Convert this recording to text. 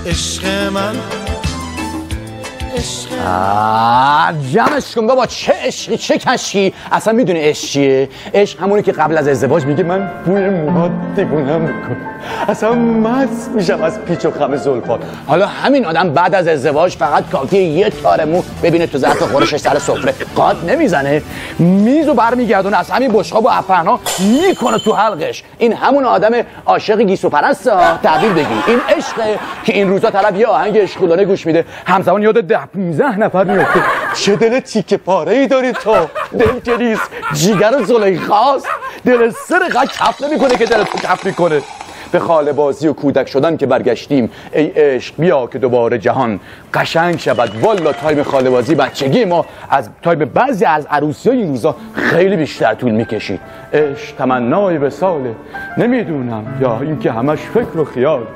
عشق من جمعش کن بابا. چه عشقی چه کشکی. اصلا میدونی عشق چیه؟ عشق همونی که قبل از ازدواج میگه من بوی موهات دیوونم میکنه، اصلا مست میشم از پیچ و خم زلفات. حالا همین آدم بعد از ازدواج فقط کافیه یه تار مو ببینه تو ظرف خورشش سر سفره قاط نمیزنه، میزو برمیگردونه از همین بشقاب و افرنا میکنه تو حلقش. این همون آدم عاشق گیسو پرسته ها، تعبیر بگی. این عشقه که این روزا طرف یه آهنگ عشقولانه گوش میده همزمان یاد 10-15 نفر میفته. چه دل تیکه پاره ای داری تو، دل که نیست جیگر زلیخاست، دل سرقه کف نمیکنه که دل تو کف میکنه. به خاله بازی و کودک شدن که برگشتیم، ای عشق بیا که دوباره جهان قشنگ شود. والا تایم خاله بازی بچگی ما از تایم بعضی از عروسی‌های این روزا خیلی بیشتر طول میکشید. عشق تمنای وصاله، نمیدونم یا اینکه همش فکر و خیال.